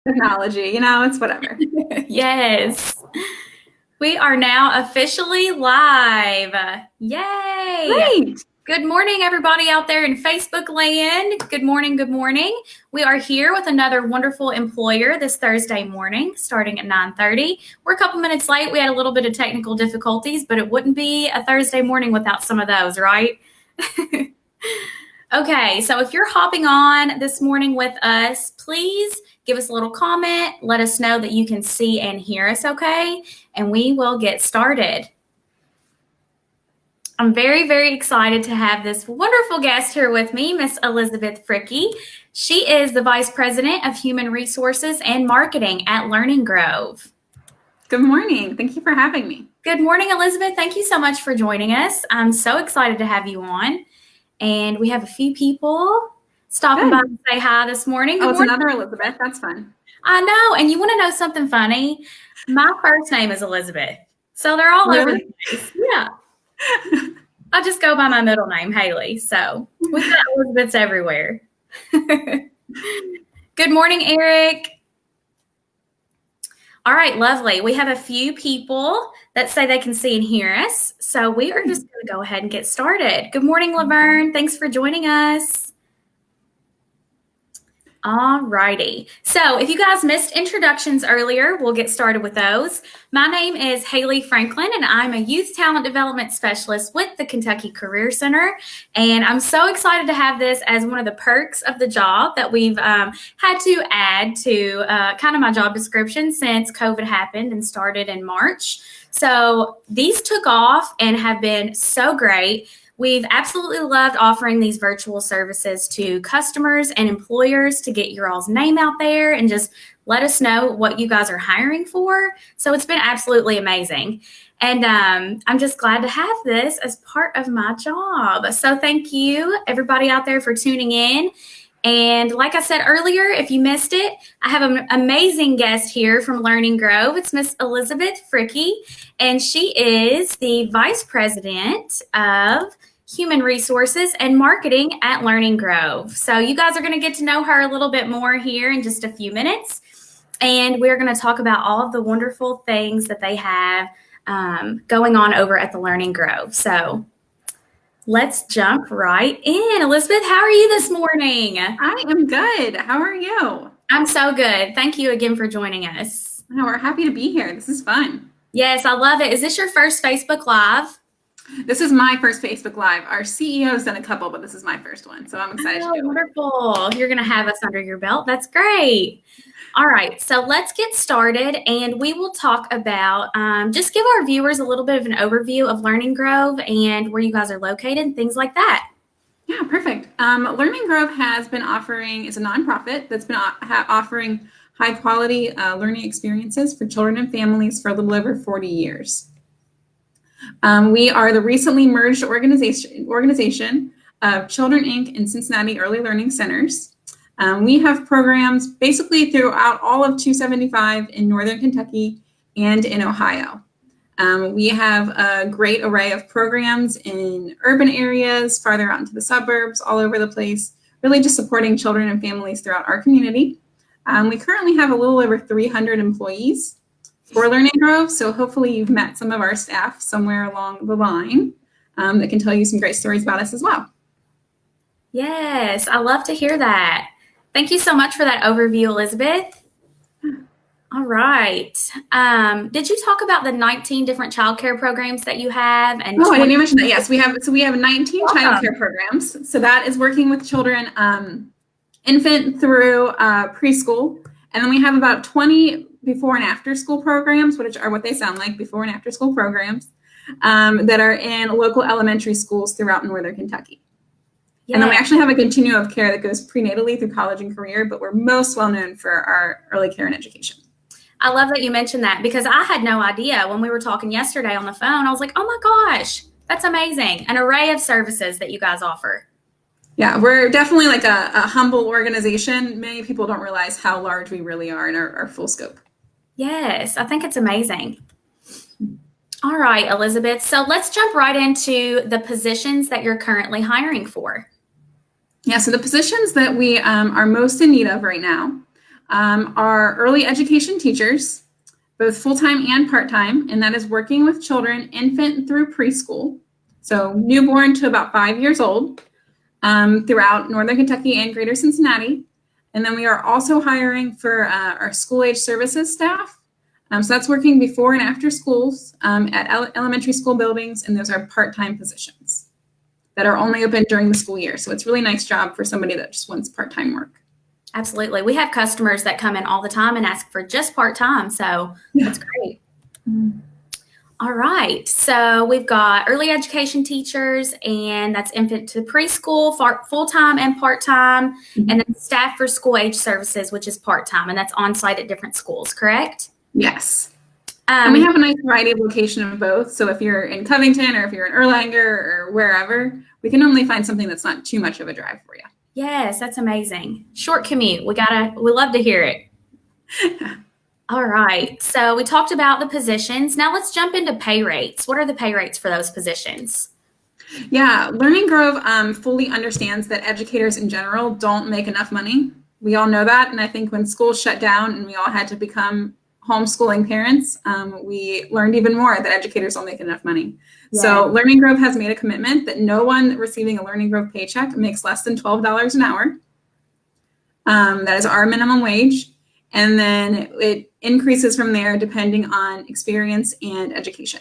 Technology, it's whatever. Yes. We are now officially live. Yay. Great. Good morning, everybody out there in Facebook land. Good morning. Good morning. We are here with another wonderful employer this Thursday morning, starting at 9:30. We're a couple minutes late. We had a little bit of technical difficulties, but it wouldn't be a Thursday morning without some of those, right? Okay, so if you're hopping on this morning with us, please give us a little comment. Let us know that you can see and hear us okay, and we will get started. I'm very, very excited to have this wonderful guest here with me, Miss Elizabeth Fricke. She is the Vice President of Human Resources and Marketing at Learning Grove. Good morning. Thank you for having me. Good morning, Elizabeth. Thank you so much for joining us. I'm so excited to have you on. And we have a few people stopping by to say hi this morning. Good morning. Another Elizabeth. That's fun. I know. And you want to know something funny? My first name is Elizabeth. So they're all over the place. Yeah. I just go by my middle name, Haley. So we've got Elizabeths everywhere. Good morning, Eric. All right, lovely. We have a few people that say they can see and hear us. So we are just going to go ahead and get started. Good morning, Laverne. Thanks for joining us. All righty. So if you guys missed introductions earlier, we'll get started with those. My name is Haley Franklin, and I'm a Youth Talent Development Specialist with the Kentucky Career Center. And I'm so excited to have this as one of the perks of the job that we've had to add to kind of my job description since COVID happened and started in March. So these took off and have been so great. We've absolutely loved offering these virtual services to customers and employers to get your all's name out there and just let us know what you guys are hiring for. So it's been absolutely amazing. And I'm just glad to have this as part of my job. So thank you, everybody out there, for tuning in. And like I said earlier, if you missed it, I have an amazing guest here from Learning Grove. It's Miss Elizabeth Fricke, and she is the Vice President of Human Resources and Marketing at Learning Grove. So you guys are going to get to know her a little bit more here in just a few minutes. And we're going to talk about all of the wonderful things that they have going on over at the Learning Grove. So let's jump right in. Elizabeth, how are you this morning? I am good. How are you? I'm so good. Thank you again for joining us. No, we're happy to be here. This is fun. Yes, I love it. Is this your first Facebook Live? This is my first Facebook Live. Our CEO's done a couple, but this is my first one. So I'm excited to do it. Wonderful. You're going to have us under your belt. That's great. All right. So let's get started, and we will talk about just give our viewers a little bit of an overview of Learning Grove and where you guys are located, things like that. Yeah, perfect. Learning Grove has been offering, it's a nonprofit that's been offering high quality learning experiences for children and families for a little over 40 years. We are the recently merged organization of Children Inc. and Cincinnati Early Learning Centers. We have programs basically throughout all of 275 in Northern Kentucky and in Ohio. We have a great array of programs in urban areas, farther out into the suburbs, all over the place, really just supporting children and families throughout our community. We currently have a little over 300 employees for Learning Grove, so hopefully you've met some of our staff somewhere along the line that can tell you some great stories about us as well. Yes, I love to hear that. Thank you so much for that overview, Elizabeth. All right. Did you talk about the 19 different childcare programs that you have? And I didn't even mention that. Yes, we have 19 childcare programs. So that is working with children, infant through preschool. And then we have about 20 before and after school programs, which are what they sound like, before and after school programs, that are in local elementary schools throughout Northern Kentucky. Yeah. And then we actually have a continuum of care that goes prenatally through college and career, but we're most well known for our early care and education. I love that you mentioned that because I had no idea when we were talking yesterday on the phone. I was like, oh my gosh, that's amazing. An array of services that you guys offer. Yeah, we're definitely like a humble organization. Many people don't realize how large we really are in our full scope. Yes, I think it's amazing. All right, Elizabeth. So let's jump right into the positions that you're currently hiring for. Yeah, so the positions that we are most in need of right now are early education teachers, both full-time and part-time, and that is working with children infant through preschool, so newborn to about 5 years old, throughout Northern Kentucky and Greater Cincinnati. And then we are also hiring for our school-age services staff. So that's working before and after schools at elementary school buildings, and those are part-time positions that are only open during the school year. So it's a really nice job for somebody that just wants part-time work. Absolutely. We have customers that come in all the time and ask for just part-time, so that's great. All right. So we've got early education teachers, and that's infant to preschool, full-time and part-time, and then staff for school-age services, which is part-time, and that's on-site at different schools, correct? Yes. And we have a nice variety of location of both. So if you're in Covington or if you're in Erlanger or wherever, we can only find something that's not too much of a drive for you. Yes, that's amazing. Short commute. We love to hear it. All right. So we talked about the positions. Now let's jump into pay rates. What are the pay rates for those positions? Yeah, Learning Grove fully understands that educators in general don't make enough money. We all know that. And I think when schools shut down and we all had to become homeschooling parents, we learned even more that educators don't make enough money. Yeah. So Learning Grove has made a commitment that no one receiving a Learning Grove paycheck makes less than $12 an hour. That is our minimum wage. And then it increases from there depending on experience and education.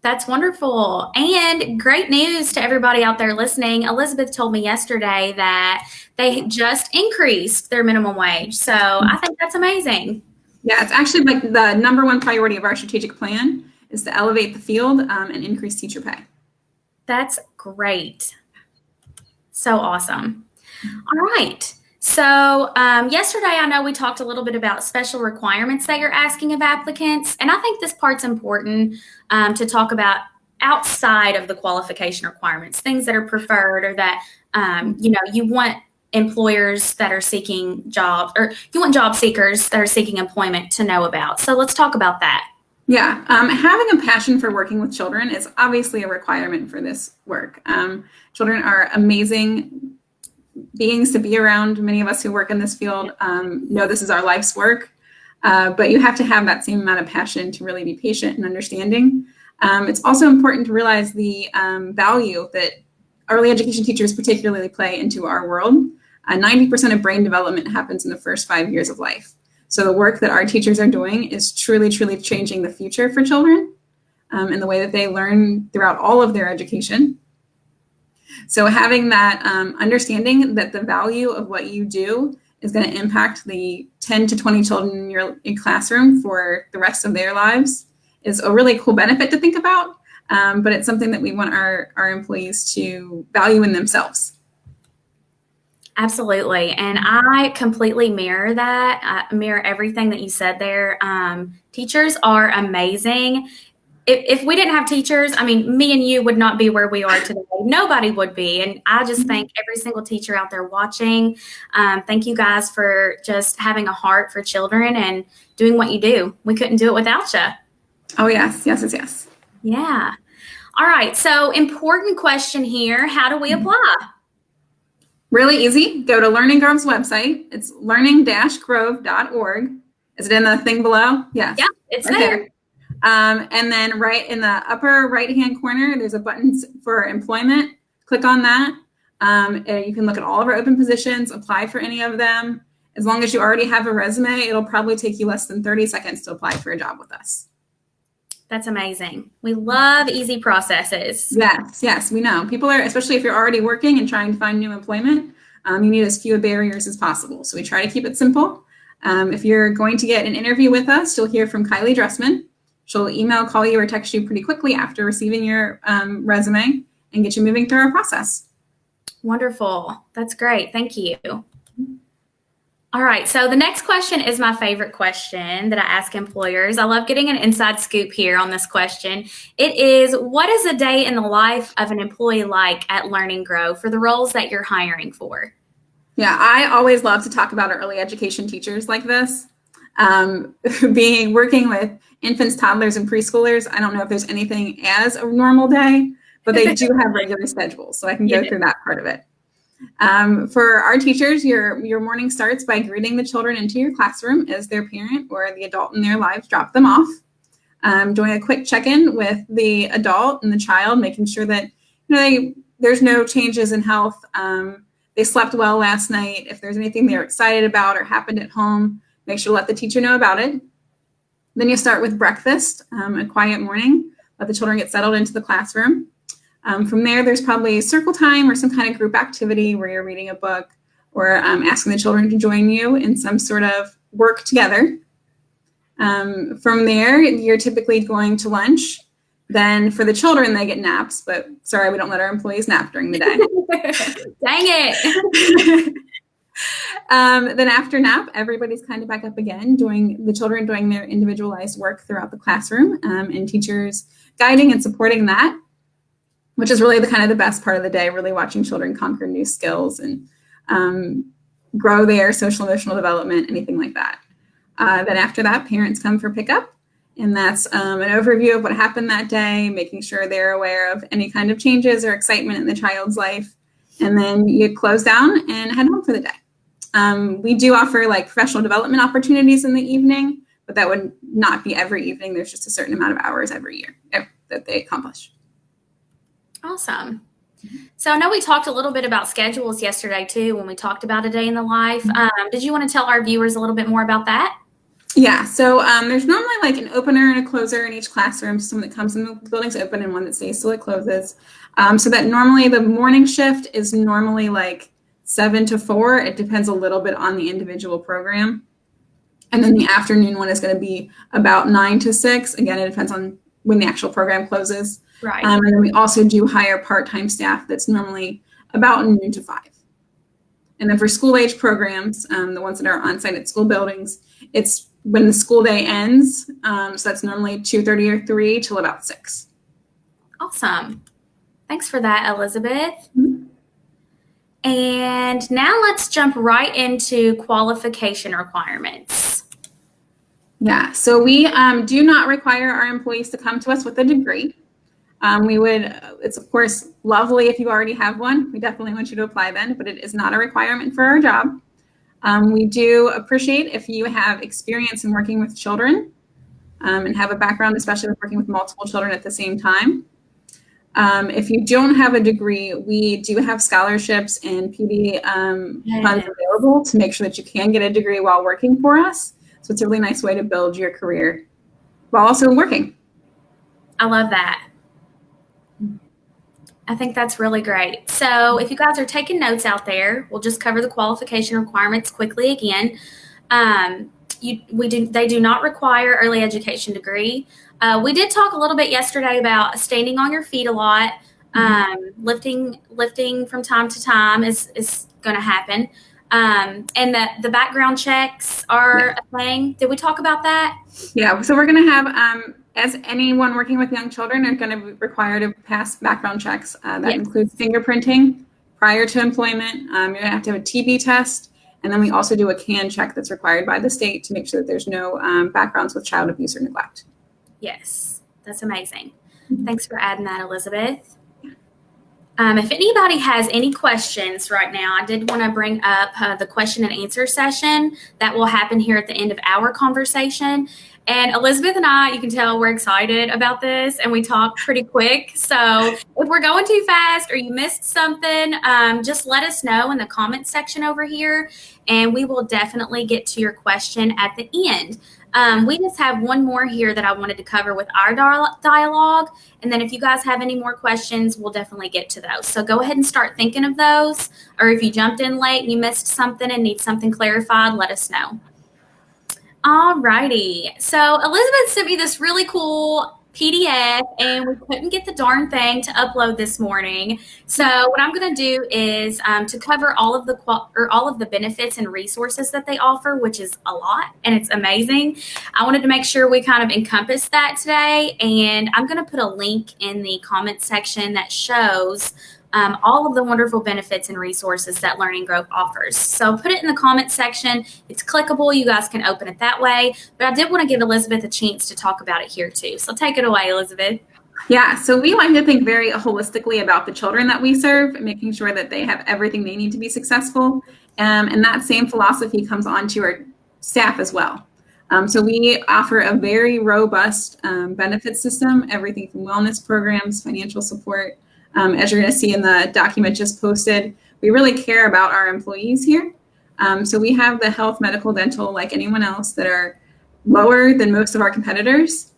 That's wonderful. And great news to everybody out there listening. Elizabeth told me yesterday that they just increased their minimum wage. So I think that's amazing. Yeah, it's actually like the number one priority of our strategic plan is to elevate the field and increase teacher pay. That's great. So awesome. All right. So yesterday, I know we talked a little bit about special requirements that you're asking of applicants. And I think this part's important to talk about outside of the qualification requirements, things that are preferred or that, you want employers that are seeking jobs, or you want job seekers that are seeking employment to know about. So let's talk about that. Yeah, having a passion for working with children is obviously a requirement for this work. Children are amazing beings to be around. Many of us who work in this field know this is our life's work, but you have to have that same amount of passion to really be patient and understanding. It's also important to realize the value that early education teachers particularly play into our world. 90% of brain development happens in the first 5 years of life. So the work that our teachers are doing is truly, truly changing the future for children and the way that they learn throughout all of their education. So having that understanding that the value of what you do is going to impact the 10 to 20 children in your classroom for the rest of their lives is a really cool benefit to think about. But it's something that we want our employees to value in themselves. Absolutely. And I completely mirror that. I mirror everything that you said there. Teachers are amazing. If we didn't have teachers, I mean, me and you would not be where we are today. Nobody would be. And I just thank every single teacher out there watching. Thank you guys for just having a heart for children and doing what you do. We couldn't do it without you. Oh, yes. Yes, yes, yes. Yeah. All right. So important question here. How do we apply? Really easy. Go to Learning Grove's website. It's learning-grove.org. Is it in the thing below? Yes. Yeah, it's right there. And then right in the upper right-hand corner, there's a button for employment. Click on that. And you can look at all of our open positions, apply for any of them. As long as you already have a resume, it'll probably take you less than 30 seconds to apply for a job with us. That's amazing. We love easy processes. Yes, we know. People are, especially if you're already working and trying to find new employment, you need as few barriers as possible. So we try to keep it simple. If you're going to get an interview with us, you'll hear from Kylie Dressman. She'll email, call you, or text you pretty quickly after receiving your resume and get you moving through our process. Wonderful. That's great. Thank you. All right. So the next question is my favorite question that I ask employers. I love getting an inside scoop here on this question. It is, what is a day in the life of an employee like at Learning Grove for the roles that you're hiring for? Yeah, I always love to talk about our early education teachers like this. Working with infants, toddlers, and preschoolers, I don't know if there's anything as a normal day, but they do have regular schedules, so I can go through that part of it. For our teachers, your morning starts by greeting the children into your classroom as their parent or the adult in their lives drop them off. Doing a quick check-in with the adult and the child, making sure that there's no changes in health. They slept well last night. If there's anything they're excited about or happened at home, make sure to let the teacher know about it. Then you start with breakfast, a quiet morning. Let the children get settled into the classroom. From there, there's probably circle time or some kind of group activity where you're reading a book or asking the children to join you in some sort of work together. From there, you're typically going to lunch. Then for the children, they get naps, but sorry, we don't let our employees nap during the day. Dang it. Then after nap, everybody's kind of back up again, the children doing their individualized work throughout the classroom, and teachers guiding and supporting that, which is really the best part of the day, really watching children conquer new skills and grow their social emotional development, anything like that. Then after that, parents come for pickup, and that's an overview of what happened that day, making sure they're aware of any kind of changes or excitement in the child's life. And then you close down and head home for the day. We do offer professional development opportunities in the evening, but that would not be every evening. There's just a certain amount of hours every year that they accomplish. Awesome. So I know we talked a little bit about schedules yesterday too, when we talked about a day in the life. Did you want to tell our viewers a little bit more about that? Yeah, so there's normally an opener and a closer in each classroom. Someone that comes in the building's open and one that stays till it closes. So that normally the morning shift is normally 7 to 4. It depends a little bit on the individual program. And then the afternoon one is going to be about 9 to 6. Again, it depends on when the actual program closes. Right. And then we also do hire part-time staff that's normally about noon to 5. And then for school-age programs, the ones that are on-site at school buildings, it's when the school day ends. So that's normally 2:30 or 3 till about 6. Awesome. Thanks for that, Elizabeth. Mm-hmm. And now let's jump right into qualification requirements. Yeah, so we do not require our employees to come to us with a degree. It's of course lovely if you already have one. We definitely want you to apply then, but it is not a requirement for our job. We do appreciate if you have experience in working with children and have a background, especially with working with multiple children at the same time. If you don't have a degree, we do have scholarships and PD funds available to make sure that you can get a degree while working for us. So it's a really nice way to build your career while also working. I love that. I think that's really great. So if you guys are taking notes out there, we'll just cover the qualification requirements quickly again. They do not require early education degree. We did talk a little bit yesterday about standing on your feet a lot. Lifting from time to time is going to happen. And the background checks are a thing. Did we talk about that? Yeah, so we're going to have, as anyone working with young children are going to be required to pass background checks. That includes fingerprinting prior to employment. You're going to have a TB test. And then we also do a CAN check that's required by the state to make sure that there's no backgrounds with child abuse or neglect. Yes, that's amazing. Thanks for adding that, Elizabeth. If anybody has any questions right now, I did want to bring up the question and answer session that will happen here at the end of our conversation. And Elizabeth and I, you can tell we're excited about this and we talk pretty quick. So if we're going too fast or you missed something, just let us know in the comments section over here and we will definitely get to your question at the end. We just have one more here that I wanted to cover with our dialogue. And then if you guys have any more questions, we'll definitely get to those. So go ahead and start thinking of those. Or if you jumped in late and you missed something and need something clarified, let us know. All righty. So Elizabeth sent me this really cool PDF and we couldn't get the darn thing to upload this morning. So what I'm going to do is to cover all of the benefits and resources that they offer, which is a lot and it's amazing. I wanted to make sure we kind of encompass that today, and I'm going to put a link in the comment section that shows all of the wonderful benefits and resources that Learning Grove offers. So put it in the comments section. It's clickable. You guys can open it that way. But I did want to give Elizabeth a chance to talk about it here too. So take it away, Elizabeth. Yeah, so we like to think very holistically about the children that we serve, making sure that they have everything they need to be successful. And that same philosophy comes onto our staff as well. So we offer a very robust benefit system, everything from wellness programs, financial support. As you're going to see in the document just posted, we really care about our employees here. So we have the health, medical, dental, like anyone else, that are lower than most of our competitors.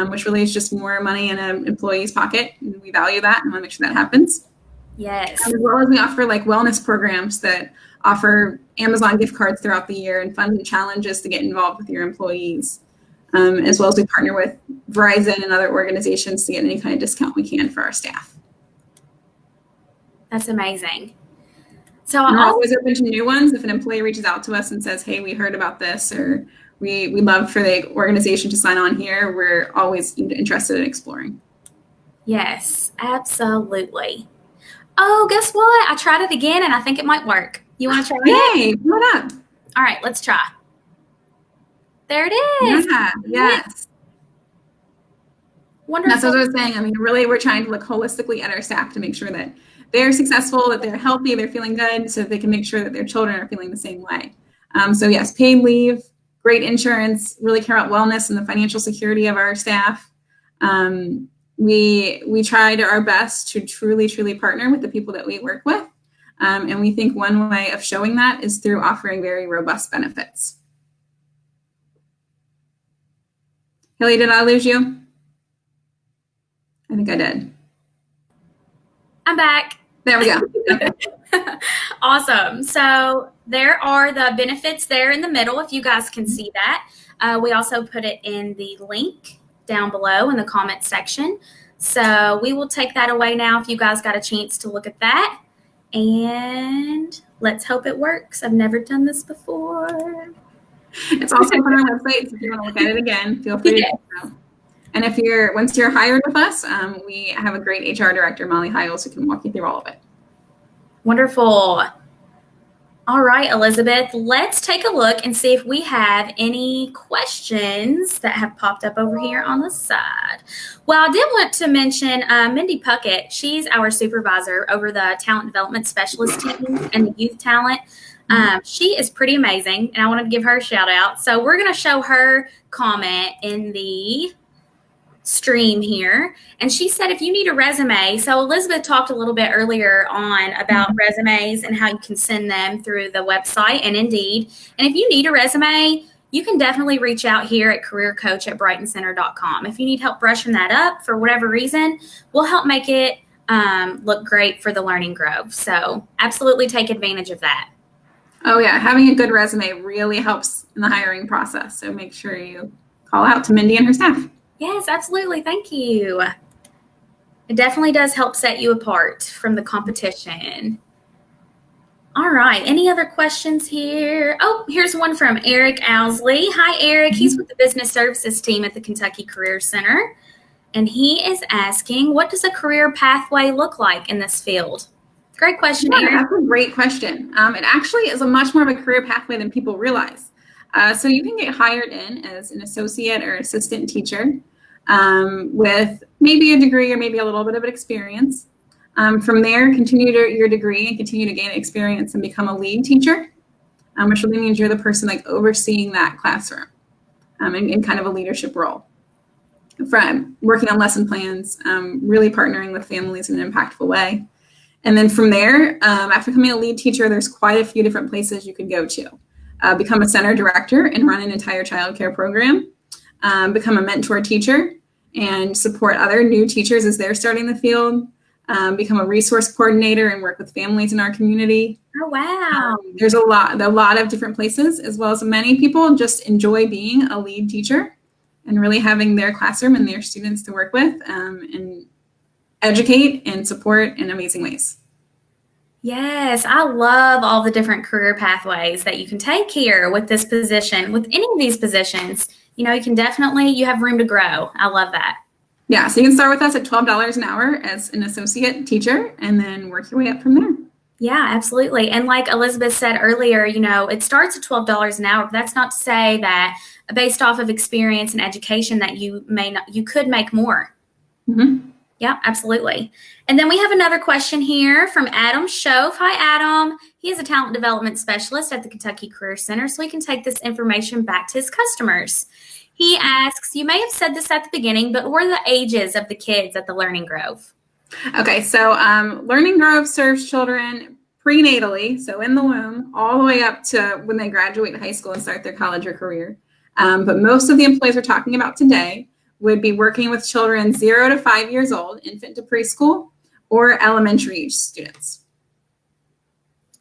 Which really is just more money in an employee's pocket. And we value that and want to make sure that happens. Yes. As well as we offer like wellness programs that offer Amazon gift cards throughout the year and fun challenges to get involved with your employees. As well as we partner with Verizon and other organizations to get any kind of discount we can for our staff. That's amazing. So we're always open to new ones. If an employee reaches out to us and says, hey, we heard about this, or we love for the organization to sign on here, we're always interested in exploring. Yes, absolutely. Oh, guess what? I tried it again and I think it might work. You want to try it? Yay, what up? All right, let's try. There it is. Yeah, yes. Wonderful. That's what I was saying. I mean, really, we're trying to look holistically at our staff to make sure that they're successful, that they're healthy, they're feeling good, so that they can make sure that their children are feeling the same way. So yes, paid leave, great insurance, really care about wellness and the financial security of our staff. We tried our best to truly partner with the people that we work with. And we think one way of showing that is through offering very robust benefits. Haley, did I lose you? I think I did. I'm back. There we go. Okay. Awesome. So there are the benefits there in the middle, if you guys can see that. We also put it in the link down below in the comment section. So we will take that away now if you guys got a chance to look at that. And let's hope it works. I've never done this before. It's also on our website, so if you want to look at it again, feel free to do so. And once you're hired with us, we have a great HR director, Molly Hiles, who can walk you through all of it. Wonderful. All right, Elizabeth, let's take a look and see if we have any questions that have popped up over here on the side. Well, I did want to mention Mindy Puckett. She's our supervisor over the talent development specialist team and the youth talent. She is pretty amazing, and I wanted to give her a shout out. So we're going to show her comment in the stream here, and she said if you need a resume, so Elizabeth talked a little bit earlier on about resumes and how you can send them through the website and Indeed, and if you need a resume, you can definitely reach out here at careercoach@brightencenter.com. If you need help brushing that up for whatever reason, we'll help make it look great for the Learning Grove. So absolutely take advantage of that. Oh yeah, having a good resume really helps in the hiring process, so make sure you call out to Mindy and her staff. Yes, absolutely. Thank you. It definitely does help set you apart from the competition. All right. Any other questions here? Oh, here's one from Eric Owsley. Hi, Eric. He's with the business services team at the Kentucky Career Center. And he is asking, what does a career pathway look like in this field? Great question, Eric. That's a great question. It actually is a much more of a career pathway than people realize. So you can get hired in as an associate or assistant teacher with maybe a degree or maybe a little bit of experience. From there, continue your degree and continue to gain experience and become a lead teacher, which really means you're the person like overseeing that classroom in kind of a leadership role. From working on lesson plans, really partnering with families in an impactful way. And then from there, after becoming a lead teacher, there's quite a few different places you could go to. Become a center director and run an entire childcare program, become a mentor teacher and support other new teachers as they're starting the field, become a resource coordinator and work with families in our community. Oh, wow. There's a lot of different places, as well as many people just enjoy being a lead teacher and really having their classroom and their students to work with and educate and support in amazing ways. Yes, I love all the different career pathways that you can take here with this position, with any of these positions. You know, you have room to grow. I love that. Yeah, so you can start with us at $12 an hour as an associate teacher and then work your way up from there. Yeah, absolutely. And like Elizabeth said earlier, you know, it starts at $12 an hour. But that's not to say that based off of experience and education that you could make more. Mm-hmm. Yeah, absolutely. And then we have another question here from Adam Shove. Hi, Adam. He is a talent development specialist at the Kentucky Career Center, so he can take this information back to his customers. He asks, you may have said this at the beginning, but what are the ages of the kids at the Learning Grove? Okay, so Learning Grove serves children prenatally, so in the womb, all the way up to when they graduate high school and start their college or career. But most of the employees we're talking about today would be working with children 0 to 5 years old, infant to preschool, or elementary age students.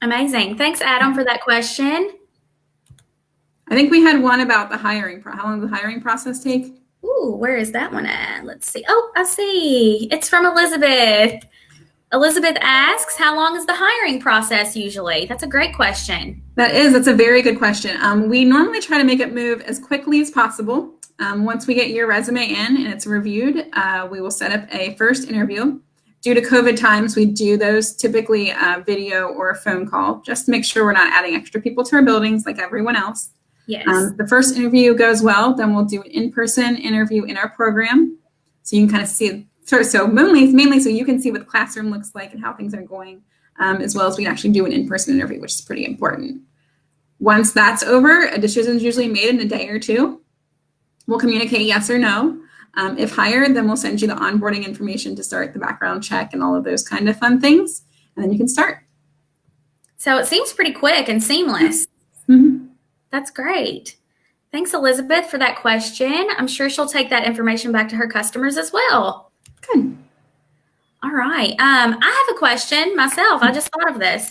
Amazing. Thanks, Adam, for that question. I think we had one about the hiring. How long does the hiring process take? Ooh, where is that one at? Let's see. Oh, I see. It's from Elizabeth. Elizabeth asks, how long is the hiring process usually? That's a great question. That's a very good question. We normally try to make it move as quickly as possible. Once we get your resume in and it's reviewed, we will set up a first interview. Due to COVID times, we do those typically video or a phone call just to make sure we're not adding extra people to our buildings like everyone else. Yes. The first interview goes well, then we'll do an in-person interview in our program. So you can kind of see, so mainly so you can see what the classroom looks like and how things are going, as well as we can actually do an in-person interview, which is pretty important. Once that's over, a decision is usually made in a day or two. We'll communicate yes or no. If hired, then we'll send you the onboarding information to start the background check and all of those kind of fun things, and then you can start. So it seems pretty quick and seamless. Mm-hmm. That's great. Thanks, Elizabeth, for that question. I'm sure she'll take that information back to her customers as well. Good. All right. I have a question myself. I just thought of this.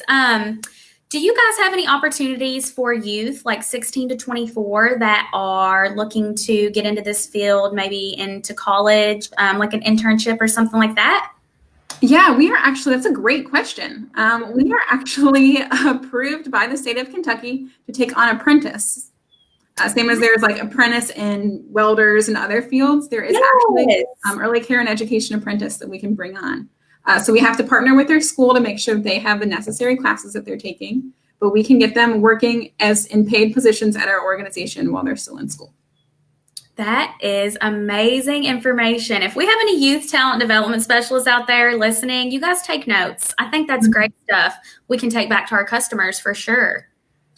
Do you guys have any opportunities for youth like 16 to 24 that are looking to get into this field, maybe into college, like an internship or something like that? Yeah, we are actually, that's a great question. We are actually approved by the state of Kentucky to take on apprentice. Same as there's like apprentice in welders and other fields, there is actually early care and education apprentice that we can bring on. So we have to partner with their school to make sure that they have the necessary classes that they're taking, but we can get them working as in paid positions at our organization while they're still in school. That is amazing information. If we have any youth talent development specialists out there listening, you guys take notes. I think that's great stuff we can take back to our customers for sure.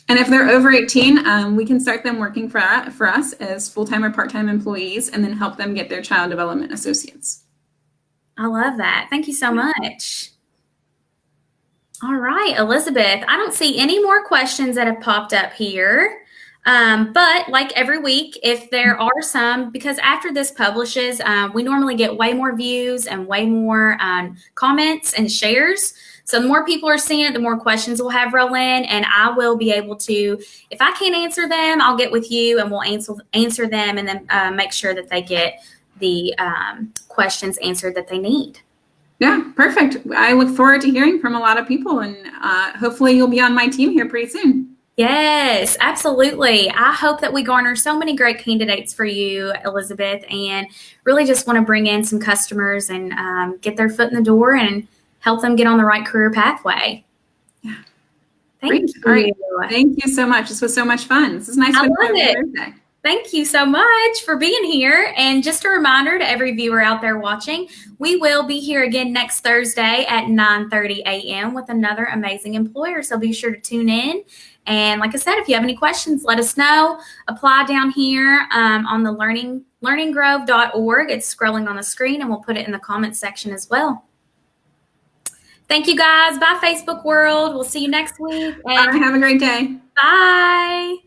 And if they're over 18, we can start them working for us as full-time or part-time employees and then help them get their child development associates. I love that. Thank you so much. All right, Elizabeth, I don't see any more questions that have popped up here. But like every week, if there are some, because after this publishes, we normally get way more views and way more comments and shares. So the more people are seeing it, the more questions we'll have roll in, and I will be able to, if I can't answer them, I'll get with you and we'll answer them and then make sure that they get the questions answered that they need. Yeah, perfect. I look forward to hearing from a lot of people, and hopefully you'll be on my team here pretty soon. Yes, absolutely. I hope that we garner so many great candidates for you, Elizabeth, and really just want to bring in some customers and get their foot in the door and help them get on the right career pathway. Yeah. Thank you. All right. Thank you so much. This was so much fun. This is nice. I love it. Thank you so much for being here. And just a reminder to every viewer out there watching, we will be here again next Thursday at 9:30 a.m. with another amazing employer. So be sure to tune in. And like I said, if you have any questions, let us know. Apply down here on the learninggrove.org. It's scrolling on the screen, and we'll put it in the comments section as well. Thank you, guys. Bye, Facebook world. We'll see you next week. And have a great day. Bye.